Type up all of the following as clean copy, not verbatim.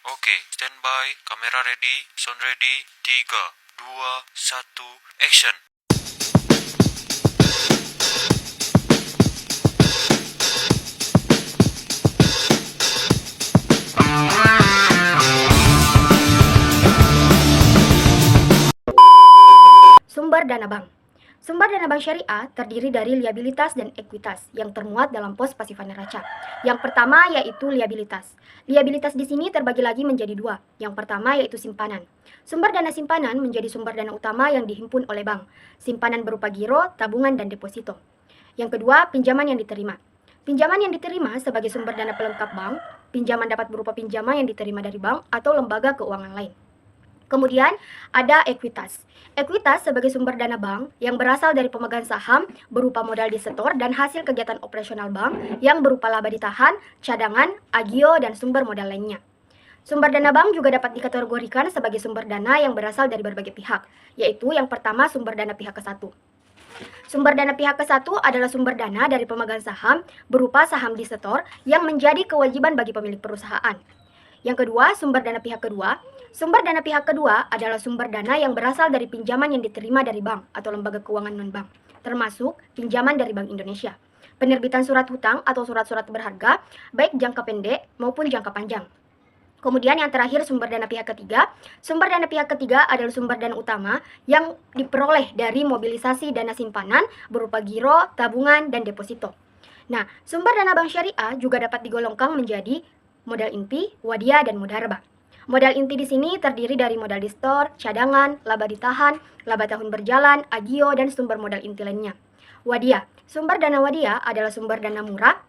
Oke, standby, kamera ready, sound ready, 3, 2, 1, action. Sumber dana bank. Sumber dana bank syariah terdiri dari liabilitas dan ekuitas yang termuat dalam pos pasifan neraca. Yang pertama yaitu liabilitas. Liabilitas di sini terbagi lagi menjadi dua. Yang pertama yaitu simpanan. Sumber dana simpanan menjadi sumber dana utama yang dihimpun oleh bank. Simpanan berupa giro, tabungan, dan deposito. Yang kedua, pinjaman yang diterima. Pinjaman yang diterima sebagai sumber dana pelengkap bank. Pinjaman dapat berupa pinjaman yang diterima dari bank atau lembaga keuangan lain. Kemudian ada ekuitas. Ekuitas sebagai sumber dana bank yang berasal dari pemegang saham berupa modal disetor dan hasil kegiatan operasional bank yang berupa laba ditahan, cadangan, agio, dan sumber modal lainnya. Sumber dana bank juga dapat dikategorikan sebagai sumber dana yang berasal dari berbagai pihak, yaitu yang pertama sumber dana pihak ke-1. Sumber dana pihak ke-1 adalah sumber dana dari pemegang saham berupa saham disetor yang menjadi kewajiban bagi pemilik perusahaan. Yang kedua, sumber dana pihak kedua. Sumber dana pihak kedua adalah sumber dana yang berasal dari pinjaman yang diterima dari bank atau lembaga keuangan non-bank, termasuk pinjaman dari Bank Indonesia, penerbitan surat hutang atau surat-surat berharga, baik jangka pendek maupun jangka panjang. Kemudian yang terakhir sumber dana pihak ketiga. Sumber dana pihak ketiga adalah sumber dana utama yang diperoleh dari mobilisasi dana simpanan berupa giro, tabungan, dan deposito. Nah, sumber dana bank syariah juga dapat digolongkan menjadi modal inti, wadiah, dan mudharabah. Modal inti di sini terdiri dari modal distor, cadangan, laba ditahan, laba tahun berjalan, agio, dan sumber modal inti lainnya. Wadiah. Sumber dana wadiah adalah sumber dana murah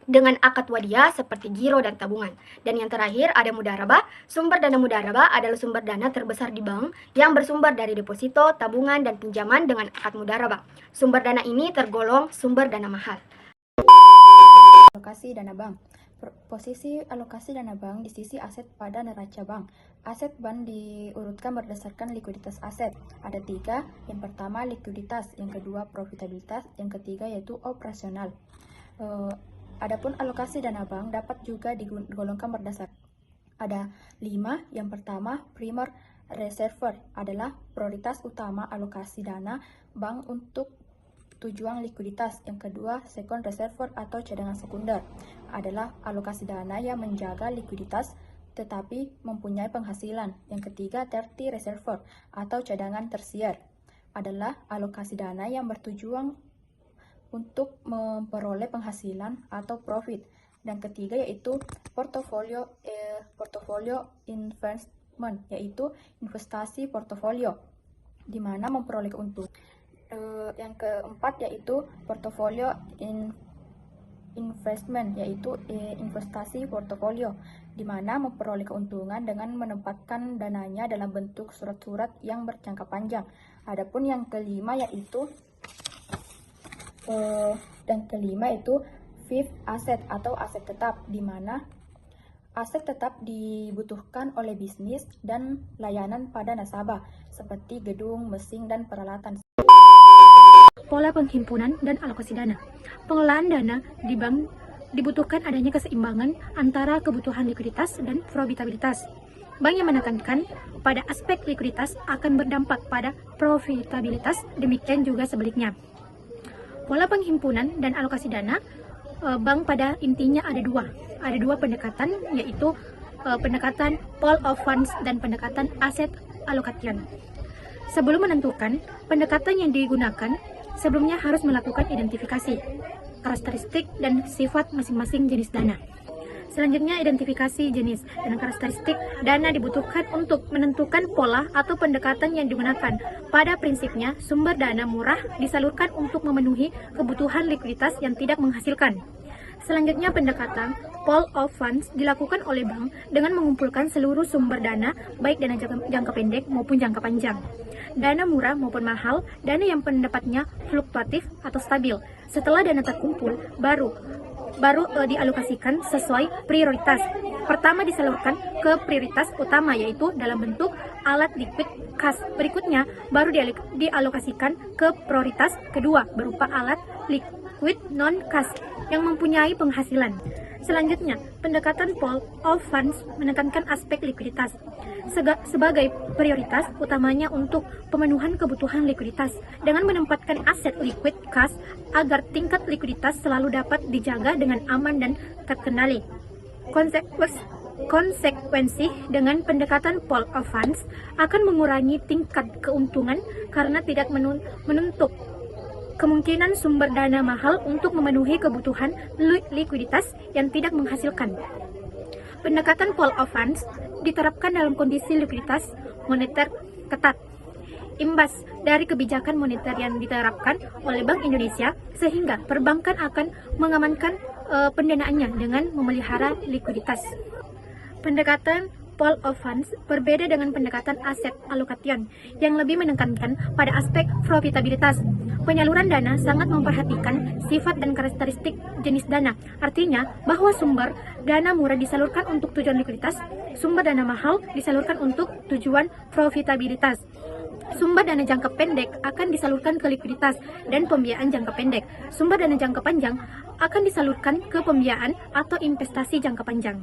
dengan akad wadiah seperti giro dan tabungan. Dan yang terakhir ada mudharabah. Sumber dana mudharabah adalah sumber dana terbesar di bank yang bersumber dari deposito, tabungan, dan pinjaman dengan akad mudharabah. Sumber dana ini tergolong sumber dana mahal. Alokasi dana bank. Posisi alokasi dana bank di sisi aset pada neraca bank. Aset bank diurutkan berdasarkan likuiditas aset. Ada tiga. Yang pertama likuiditas, yang kedua profitabilitas, yang ketiga yaitu operasional. Adapun alokasi dana bank dapat juga digolongkan berdasarkan ada 5. Yang pertama primer reservoir adalah prioritas utama alokasi dana bank untuk tujuan likuiditas. Yang kedua, second reservoir atau cadangan sekunder adalah alokasi dana yang menjaga likuiditas tetapi mempunyai penghasilan. Yang ketiga, tertiary reservoir atau cadangan tersier adalah alokasi dana yang bertujuan untuk memperoleh penghasilan atau profit. Dan ketiga yaitu portofolio investment, yaitu investasi portofolio di mana memperoleh keuntungan. Yang keempat yaitu portofolio investment, yaitu investasi portofolio di mana memperoleh keuntungan dengan menempatkan dananya dalam bentuk surat-surat yang berjangka panjang. Adapun yang kelima yaitu fixed asset atau aset tetap, di mana aset tetap dibutuhkan oleh bisnis dan layanan pada nasabah seperti gedung, mesin, dan peralatan. Pola penghimpunan dan alokasi dana. Pengelolaan dana di bank dibutuhkan adanya keseimbangan antara kebutuhan likuiditas dan profitabilitas. Bank yang menekankan pada aspek likuiditas akan berdampak pada profitabilitas, demikian juga sebaliknya. Pola penghimpunan dan alokasi dana, bank pada intinya ada dua pendekatan, yaitu pendekatan pool of funds dan pendekatan asset allocation. Sebelum menentukan pendekatan yang digunakan, sebelumnya harus melakukan identifikasi karakteristik dan sifat masing-masing jenis dana. Selanjutnya, identifikasi jenis dan karakteristik dana dibutuhkan untuk menentukan pola atau pendekatan yang digunakan. Pada prinsipnya, sumber dana murah disalurkan untuk memenuhi kebutuhan likuiditas yang tidak menghasilkan. Selanjutnya, pendekatan pool of funds dilakukan oleh bank dengan mengumpulkan seluruh sumber dana, baik dana jangka pendek maupun jangka panjang. Dana murah maupun mahal, dana yang pendapatnya fluktuatif atau stabil. Setelah dana terkumpul, baru dialokasikan sesuai prioritas. Pertama disalurkan ke prioritas utama, yaitu dalam bentuk alat liquid cash. Berikutnya baru dialokasikan ke prioritas kedua berupa alat liquid non cash yang mempunyai penghasilan. Selanjutnya, pendekatan pool of funds menekankan aspek likuiditas sebagai prioritas utamanya untuk pemenuhan kebutuhan likuiditas dengan menempatkan aset liquid cash agar tingkat likuiditas selalu dapat dijaga dengan aman dan terkendali. Konsekuensi dengan pendekatan pool of funds akan mengurangi tingkat keuntungan karena tidak menutup kemungkinan sumber dana mahal untuk memenuhi kebutuhan likuiditas yang tidak menghasilkan. Pendekatan pool of funds diterapkan dalam kondisi likuiditas moneter ketat. Imbas dari kebijakan moneter yang diterapkan oleh Bank Indonesia, sehingga perbankan akan mengamankan pendanaannya dengan memelihara likuiditas. Pendekatan pool of funds berbeda dengan pendekatan aset allocation yang lebih menekankan pada aspek profitabilitas. Penyaluran dana sangat memperhatikan sifat dan karakteristik jenis dana. Artinya bahwa sumber dana murah disalurkan untuk tujuan likuiditas, sumber dana mahal disalurkan untuk tujuan profitabilitas. Sumber dana jangka pendek akan disalurkan ke likuiditas dan pembiayaan jangka pendek. Sumber dana jangka panjang akan disalurkan ke pembiayaan atau investasi jangka panjang.